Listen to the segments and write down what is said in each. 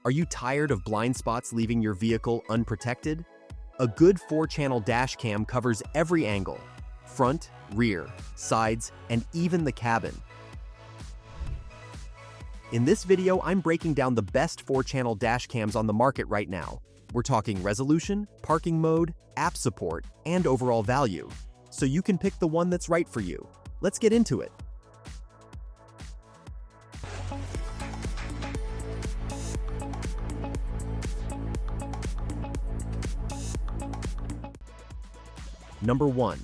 Are you tired of blind spots leaving your vehicle unprotected? A good 4-channel dash cam covers every angle: front, rear, sides, and even the cabin. In this video, I'm breaking down the best 4-channel dash cams on the market right now. We're talking resolution, parking mode, app support, and overall value, so you can pick the one that's right for you. Let's get into it. Number 1.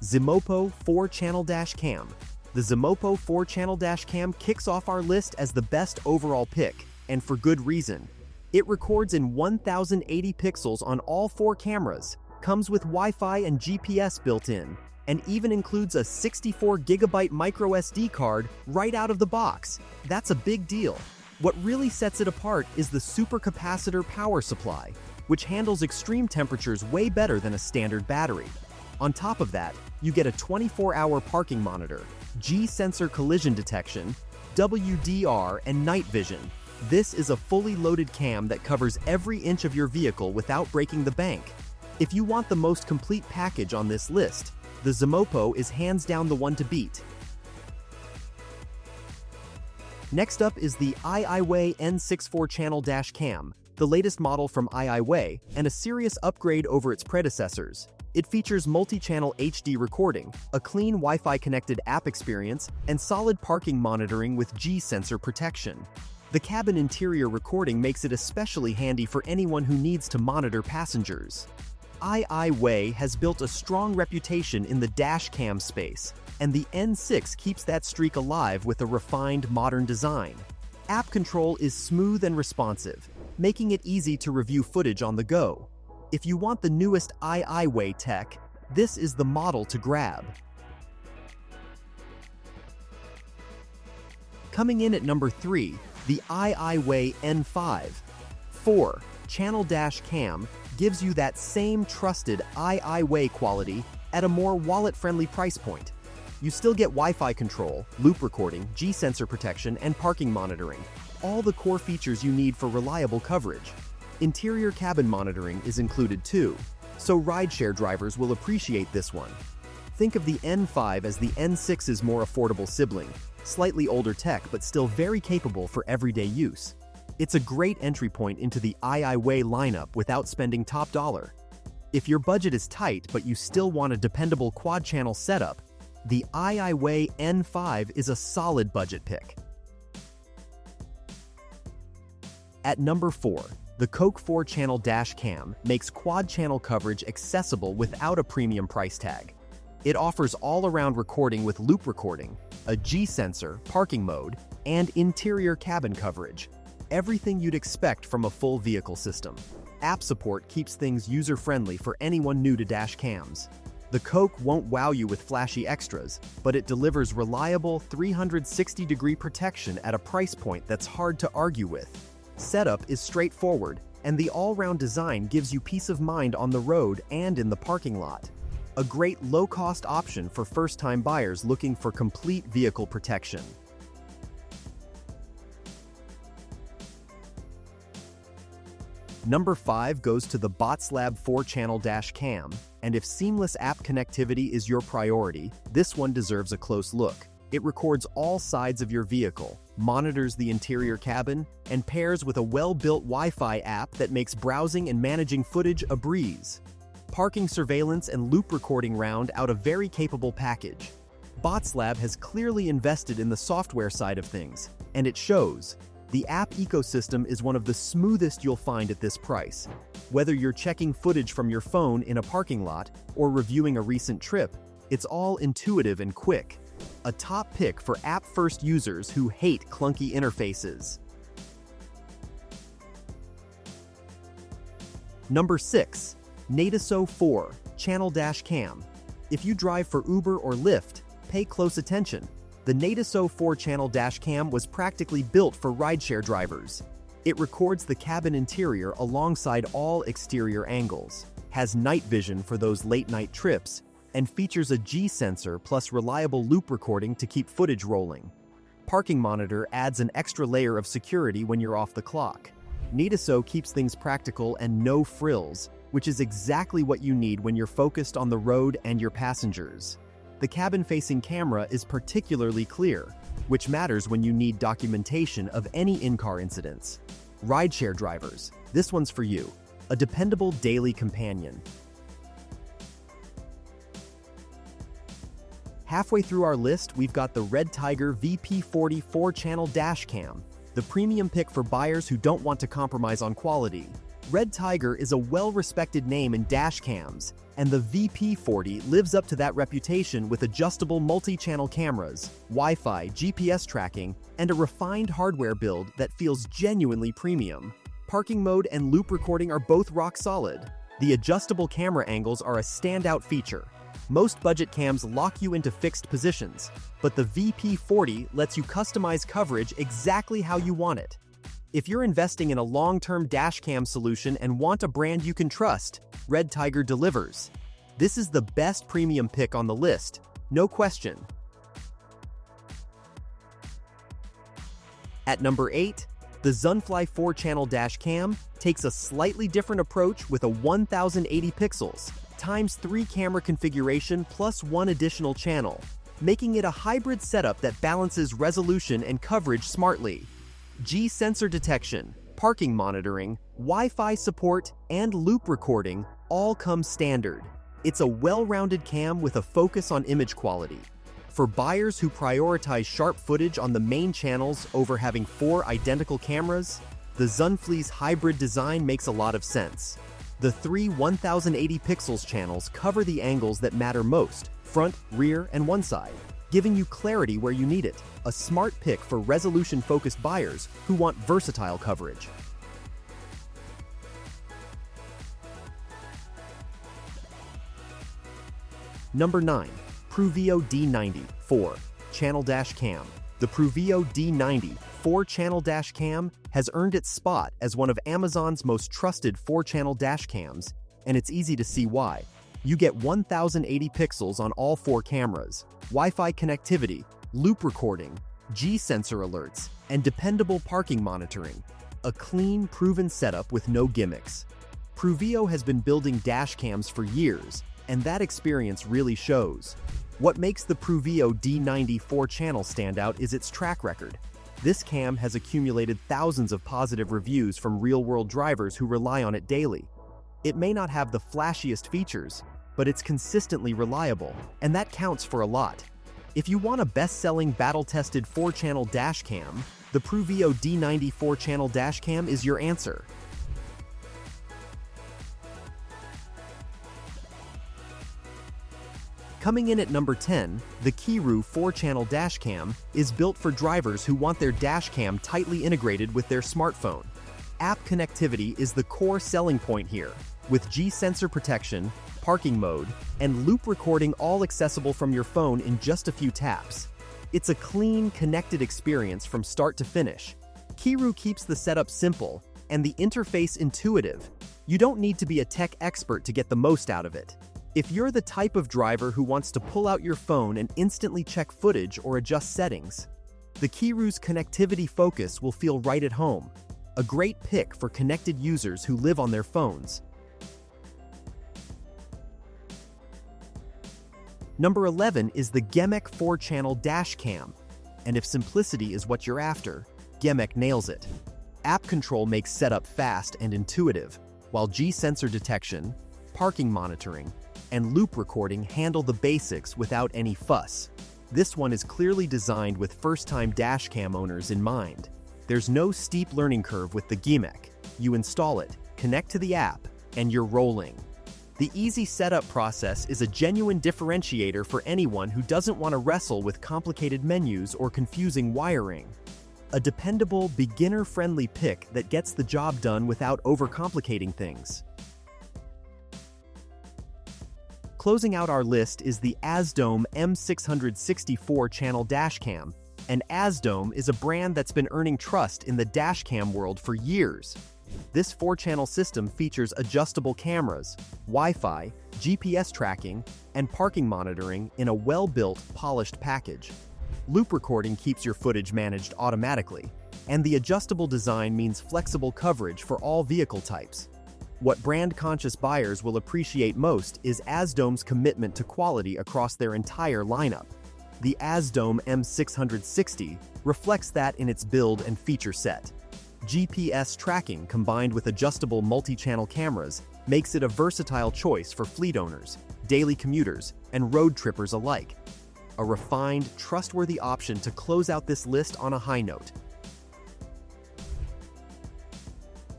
Zimopo 4-channel dash cam. The Zimopo 4-channel dash cam kicks off our list as the best overall pick, and for good reason. It records in 1080 pixels on all 4 cameras, comes with Wi-Fi and GPS built in, and even includes a 64GB microSD card right out of the box. That's a big deal. What really sets it apart is the supercapacitor power supply, which handles extreme temperatures way better than a standard battery. On top of that, you get a 24-hour parking monitor, G-sensor collision detection, WDR, and night vision. This is a fully loaded cam that covers every inch of your vehicle without breaking the bank. If you want the most complete package on this list, the Zimopo is hands down the one to beat. Next up is the iiWay N6 4-channel dash cam, the latest model from iiWay, and a serious upgrade over its predecessors. It features multi-channel HD recording, a clean Wi-Fi connected app experience, and solid parking monitoring with G-sensor protection. The cabin interior recording makes it especially handy for anyone who needs to monitor passengers. iiWay has built a strong reputation in the dash cam space, and the N6 keeps that streak alive with a refined modern design. App control is smooth and responsive, making it easy to review footage on the go. If you want the newest iiWay tech, this is the model to grab. Coming in at number 3, the iiWay N5. 4-channel dash cam gives you that same trusted iiWay quality at a more wallet-friendly price point. You still get Wi-Fi control, loop recording, G-sensor protection, and parking monitoring, all the core features you need for reliable coverage. Interior cabin monitoring is included too, so rideshare drivers will appreciate this one. Think of the N5 as the N6's more affordable sibling, slightly older tech but still very capable for everyday use. It's a great entry point into the iiWay lineup without spending top dollar. If your budget is tight but you still want a dependable quad-channel setup, the iiWay N5 is a solid budget pick. At number 4, the Coke 4-channel dash cam makes quad-channel coverage accessible without a premium price tag. It offers all-around recording with loop recording, a G-sensor, parking mode, and interior cabin coverage. Everything you'd expect from a full vehicle system. App support keeps things user-friendly for anyone new to dash cams. The Coke won't wow you with flashy extras, but it delivers reliable 360-degree protection at a price point that's hard to argue with. Setup is straightforward, and the all-round design gives you peace of mind on the road and in the parking lot. A great low-cost option for first-time buyers looking for complete vehicle protection. Number 5 goes to the Botslab 4-channel dash cam, and if seamless app connectivity is your priority, this one deserves a close look. It records all sides of your vehicle, monitors the interior cabin, and pairs with a well-built Wi-Fi app that makes browsing and managing footage a breeze. Parking surveillance and loop recording round out a very capable package. Botslab has clearly invested in the software side of things, and it shows. The app ecosystem is one of the smoothest you'll find at this price. Whether you're checking footage from your phone in a parking lot or reviewing a recent trip, it's all intuitive and quick. A top pick for app-first users who hate clunky interfaces. Number 6. Natiso 4-channel dash cam. If you drive for Uber or Lyft, pay close attention. The Natiso 4-channel dash cam was practically built for rideshare drivers. It records the cabin interior alongside all exterior angles, has night vision for those late-night trips, and features a G-sensor plus reliable loop recording to keep footage rolling. Parking monitor adds an extra layer of security when you're off the clock. Nidaso keeps things practical and no frills, which is exactly what you need when you're focused on the road and your passengers. The cabin-facing camera is particularly clear, which matters when you need documentation of any in-car incidents. Rideshare drivers, this one's for you. A dependable daily companion. Halfway through our list, we've got the Red Tiger VP40 4-channel dashcam, the premium pick for buyers who don't want to compromise on quality. Red Tiger is a well-respected name in dashcams, and the VP40 lives up to that reputation with adjustable multi-channel cameras, Wi-Fi, GPS tracking, and a refined hardware build that feels genuinely premium. Parking mode and loop recording are both rock solid. The adjustable camera angles are a standout feature. Most budget cams lock you into fixed positions, but the VP40 lets you customize coverage exactly how you want it. If you're investing in a long-term dashcam solution and want a brand you can trust, Red Tiger delivers. This is the best premium pick on the list, no question. At number 8, the Zunfly 4-channel dashcam takes a slightly different approach with a 1080 pixels times 3 camera configuration plus 1 additional channel, making it a hybrid setup that balances resolution and coverage smartly. G-sensor detection, parking monitoring, Wi-Fi support, and loop recording all come standard. It's a well-rounded cam with a focus on image quality. For buyers who prioritize sharp footage on the main channels over having 4 identical cameras, the Zunfly's hybrid design makes a lot of sense. The 3 1080 pixels channels cover the angles that matter most, front, rear, and one side, giving you clarity where you need it. A smart pick for resolution-focused buyers who want versatile coverage. Number 9. Pruveo D90 4-channel dashcam. The Pruveo D90 4-channel dashcam has earned its spot as one of Amazon's most trusted 4-channel dashcams, and it's easy to see why. You get 1080 pixels on all 4 cameras, Wi-Fi connectivity, loop recording, G-sensor alerts, and dependable parking monitoring. A clean, proven setup with no gimmicks. Pruveo has been building dashcams for years, and that experience really shows. What makes the Pruveo D90 4-channel stand out is its track record. This cam has accumulated thousands of positive reviews from real-world drivers who rely on it daily. It may not have the flashiest features, but it's consistently reliable, and that counts for a lot. If you want a best-selling, battle-tested 4-channel dashcam, the Pruveo D90 4-channel dashcam is your answer. Coming in at number 10, the Kiru 4-channel dashcam is built for drivers who want their dashcam tightly integrated with their smartphone. App connectivity is the core selling point here, with G-sensor protection, parking mode, and loop recording all accessible from your phone in just a few taps. It's a clean, connected experience from start to finish. Kiru keeps the setup simple and the interface intuitive. You don't need to be a tech expert to get the most out of it. If you're the type of driver who wants to pull out your phone and instantly check footage or adjust settings, the Kiru's connectivity focus will feel right at home. A great pick for connected users who live on their phones. Number 11 is the Gemek 4-channel dashcam, and if simplicity is what you're after, Gemek nails it. App control makes setup fast and intuitive, while G-sensor detection, parking monitoring, and loop recording handle the basics without any fuss. This one is clearly designed with first-time dashcam owners in mind. There's no steep learning curve with the Gemek. You install it, connect to the app, and you're rolling. The easy setup process is a genuine differentiator for anyone who doesn't want to wrestle with complicated menus or confusing wiring. A dependable, beginner-friendly pick that gets the job done without overcomplicating things. Closing out our list is the Azdome M664 channel dashcam, and Azdome is a brand that's been earning trust in the dashcam world for years. This 4-channel system features adjustable cameras, Wi-Fi, GPS tracking, and parking monitoring in a well-built, polished package. Loop recording keeps your footage managed automatically, And the adjustable design means flexible coverage for all vehicle types. What brand-conscious buyers will appreciate most is Asdome's commitment to quality across their entire lineup. The Asdome M660 reflects that in its build and feature set. GPS tracking combined with adjustable multi-channel cameras makes it a versatile choice for fleet owners, daily commuters, and road trippers alike. A refined, trustworthy option to close out this list on a high note.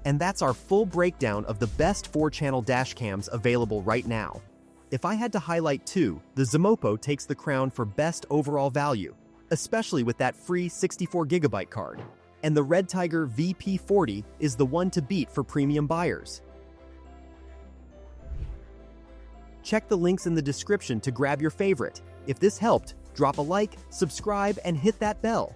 And that's our full breakdown of the best 4-channel dashcams available right now. If I had to highlight two, the Zemopo takes the crown for best overall value, especially with that free 64GB card. And the Red Tiger VP40 is the one to beat for premium buyers. Check the links in the description to grab your favorite. If this helped, drop a like, subscribe, and hit that bell.